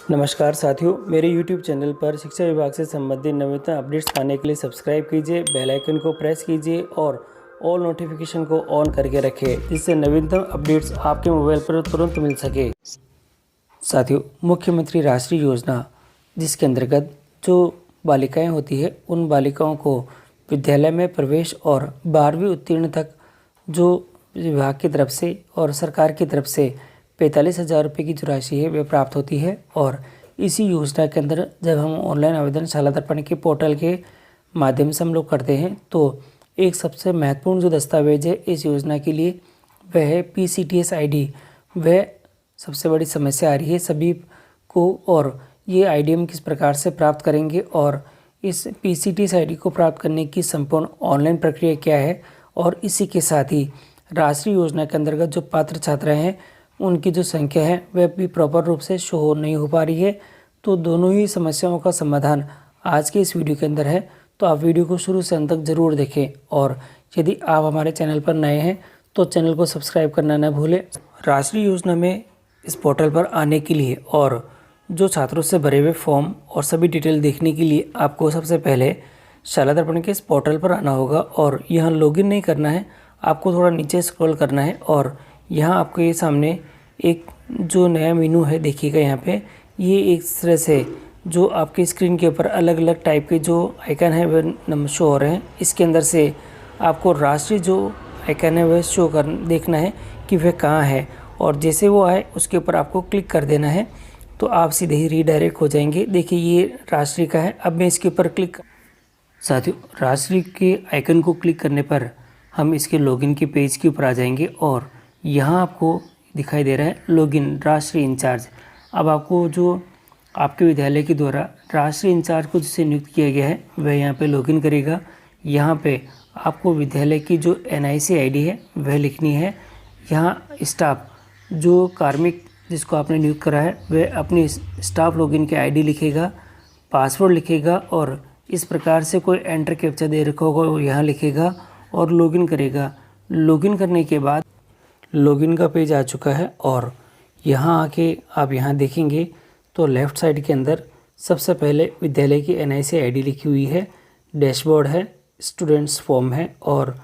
नमस्कार साथियों, मेरे YouTube चैनल पर शिक्षा विभाग से संबंधित नवीनतम अपडेट्स पाने के लिए सब्सक्राइब कीजिए, बेल आइकन को प्रेस कीजिए और ऑल नोटिफिकेशन को ऑन करके रखें, जिससे नवीनतम अपडेट्स आपके मोबाइल पर तुरंत मिल सके। साथियों, मुख्यमंत्री राष्ट्रीय योजना जिसके अंतर्गत जो बालिकाएं होती है उन बालिकाओं को विद्यालय में प्रवेश और 12वीं उत्तीर्ण तक जो विभाग की तरफ से और सरकार की तरफ से 45,000 रुपये की जो राशि है वह प्राप्त होती है। और इसी योजना के अंदर जब हम ऑनलाइन आवेदन शाला दर्पण के पोर्टल के माध्यम से हम लोग करते हैं तो एक सबसे महत्वपूर्ण जो दस्तावेज है इस योजना के लिए वह है PCTS ID। वह सबसे बड़ी समस्या आ रही है सभी को, और ये ID हम किस प्रकार से प्राप्त करेंगे और इस PCTS ID को प्राप्त करने की संपूर्ण ऑनलाइन प्रक्रिया क्या है, और इसी के साथ ही राष्ट्रीय योजना के अंतर्गत जो पात्र छात्र हैं उनकी जो संख्या है वह भी प्रॉपर रूप से शो नहीं हो पा रही है। तो दोनों ही समस्याओं का समाधान आज के इस वीडियो के अंदर है, तो आप वीडियो को शुरू से अंत तक ज़रूर देखें। और यदि आप हमारे चैनल पर नए हैं तो चैनल को सब्सक्राइब करना न भूलें। राष्ट्रीय योजना में इस पोर्टल पर आने के लिए और जो छात्रों से भरे हुए फॉर्म और सभी डिटेल देखने के लिए आपको सबसे पहले शाला दर्पण के इस पोर्टल पर आना होगा और यहाँ लॉगिन नहीं करना है, आपको थोड़ा नीचे स्क्रॉल करना है और यहाँ आपको ये सामने एक जो नया मेनू है देखिएगा। यहाँ पे ये एक तरह से जो आपके स्क्रीन के ऊपर अलग अलग टाइप के जो आइकन है वह शो हो रहे हैं। इसके अंदर से आपको राष्ट्रीय जो आइकन है वह शो कर देखना है कि वह कहाँ है, और जैसे वो आए उसके ऊपर आपको क्लिक कर देना है तो आप सीधे ही रीडायरेक्ट हो जाएंगे। देखिए ये राष्ट्रीय का है। अब मैं इसके ऊपर क्लिक, साथियों राष्ट्रीय के आइकन को क्लिक करने पर हम इसके लॉगिन के पेज के ऊपर आ जाएंगे और यहाँ आपको दिखाई दे रहा है लॉगिन राष्ट्रीय इंचार्ज। अब आपको जो आपके विद्यालय के द्वारा राष्ट्रीय इंचार्ज को जिसे नियुक्त किया गया है वह यहाँ पे लॉगिन करेगा। यहाँ पे आपको विद्यालय की जो NIC ID है वह लिखनी है। यहाँ स्टाफ जो कार्मिक जिसको आपने नियुक्त करा है वह अपनी स्टाफ लॉगिन की ID लिखेगा, पासवर्ड लिखेगा और इस प्रकार से कोई एंटर कैप्चा दे रखा होगा वो यहाँ लिखेगा और लॉगिन करेगा। लॉगिन करने के बाद लॉगिन का पेज आ चुका है और यहाँ आके आप यहाँ देखेंगे तो लेफ़्ट साइड के अंदर सबसे पहले विद्यालय की NIC ID लिखी हुई है, डैशबोर्ड है, स्टूडेंट्स फॉर्म है और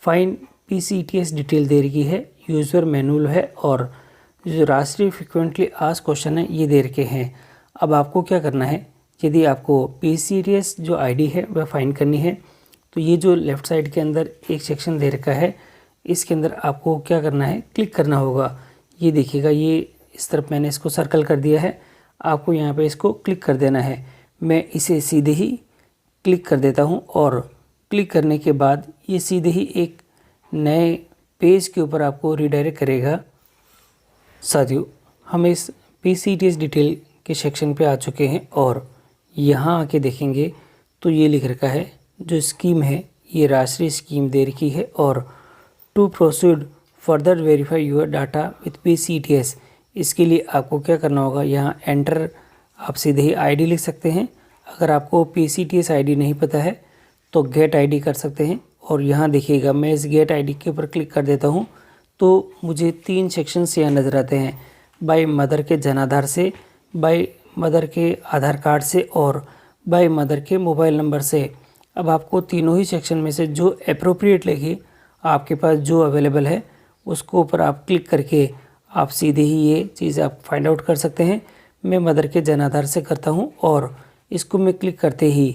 फाइन PCTS डिटेल दे रखी है, यूज़र मैनुअल है और जो राष्ट्रीय फ्रिक्वेंटली आस्क्ड क्वेश्चन है ये दे रखे हैं। अब आपको क्या करना है, यदि आपको PCTS जो ID है वह फाइंड करनी है तो ये जो लेफ़्ट साइड के अंदर एक सेक्शन दे रखा है इसके अंदर आपको क्या करना है, क्लिक करना होगा। ये देखिएगा ये इस तरफ मैंने इसको सर्कल कर दिया है, आपको यहाँ पे इसको क्लिक कर देना है। मैं इसे सीधे ही क्लिक कर देता हूँ और क्लिक करने के बाद ये सीधे ही एक नए पेज के ऊपर आपको रिडायरेक्ट करेगा। साथियों हम इस PCTS डिटेल के सेक्शन पे आ चुके हैं और यहाँ आके देखेंगे तो ये लिख रखा है जो स्कीम है ये राष्ट्रीय स्कीम दे रखी है और to proceed further verify your data with PCTS। इसके लिए आपको क्या करना होगा, यहाँ एंटर आप सीधे ही ID लिख सकते हैं। अगर आपको PCTS ID नहीं पता है तो गेट ID कर सकते हैं और यहाँ देखिएगा मैं इस गेट ID के ऊपर क्लिक कर देता हूँ तो मुझे 3 सेक्शंस यहाँ नज़र आते हैं, बाय मदर के जनाधार से, बाय मदर के आधार कार्ड से और बाय मदर के मोबाइल नंबर से। अब आपको तीनों ही सेक्शन में से जो अप्रोप्रिएट लगे आपके पास जो अवेलेबल है उसको ऊपर आप क्लिक करके आप सीधे ही ये चीज़ आप फाइंड आउट कर सकते हैं। मैं मदर के जनाधार से करता हूँ और इसको मैं क्लिक करते ही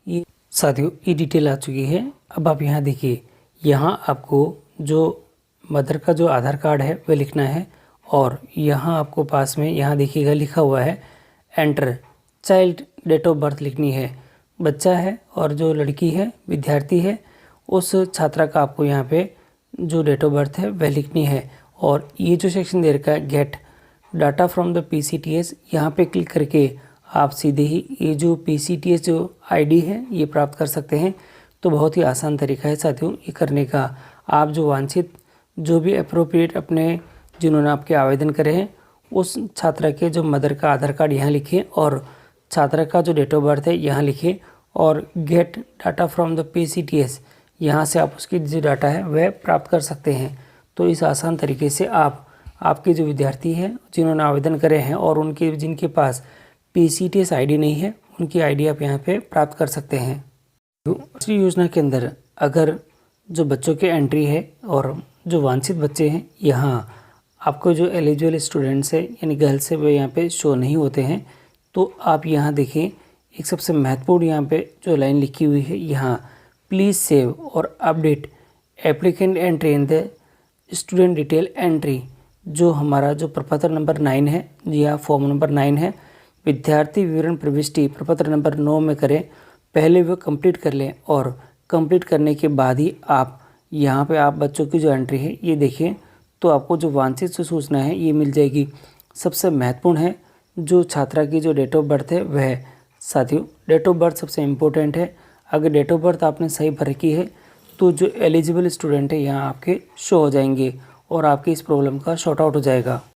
ये साथियों ये डिटेल आ चुकी है। अब आप यहाँ देखिए, यहाँ आपको जो मदर का जो आधार कार्ड है वह लिखना है और यहाँ आपको पास में यहाँ देखिएगा लिखा हुआ है enter child date of birth लिखनी है। बच्चा है और जो लड़की है विद्यार्थी है उस छात्रा का आपको यहाँ पे जो डेट ऑफ बर्थ है वह लिखनी है। और ये जो सेक्शन दे रखा है gate data from the PCTS, यहाँ पे क्लिक करके आप सीधे ही ये जो PCTS जो ID है ये प्राप्त कर सकते हैं। तो बहुत ही आसान तरीका है साथियों ये करने का। आप जो वांछित जो भी अप्रोप्रिएट अपने जिन्होंने आपके आवेदन करे हैं उस छात्रा के जो मदर का आधार कार्ड यहाँ लिखें और छात्रा का जो डेट ऑफ बर्थ है यहाँ लिखें और gate data from the PCTS यहाँ से आप उसकी जो डाटा है वह प्राप्त कर सकते हैं। तो इस आसान तरीके से आप आपके जो विद्यार्थी हैं जिन्होंने आवेदन करे हैं और उनके जिनके पास PCTS आईडी नहीं है उनकी आईडी आप यहाँ पे प्राप्त कर सकते हैं। दूसरी योजना के अंदर अगर जो बच्चों की एंट्री है और जो वांछित बच्चे हैं, यहाँ आपको जो एलिजिबल स्टूडेंट्स है यानी गर्ल्स है वो यहाँ पे शो नहीं होते हैं, तो आप यहाँ देखिए एक सबसे महत्वपूर्ण यहाँ पे जो लाइन लिखी हुई है, यहाँ प्लीज़ सेव और update applicant entry in the student detail entry. जो हमारा जो प्रपत्र नंबर 9 है, जी हाँ फॉर्म नंबर 9 है, विद्यार्थी विवरण प्रविष्टि प्रपत्र नंबर 9 में करें, पहले वो कंप्लीट कर लें और कंप्लीट करने के बाद ही आप यहाँ पे आप बच्चों की जो एंट्री है ये देखिए, तो आपको जो वांछित सूचना है ये मिल जाएगी। सबसे महत्वपूर्ण है जो छात्रा की जो डेट ऑफ बर्थ है वह, साथियों डेट ऑफ बर्थ सबसे इम्पोर्टेंट है। अगर डेट ऑफ बर्थ आपने सही भर की है तो जो एलिजिबल स्टूडेंट है यहाँ आपके शो हो जाएंगे और आपकी इस प्रॉब्लम का शॉर्ट आउट हो जाएगा।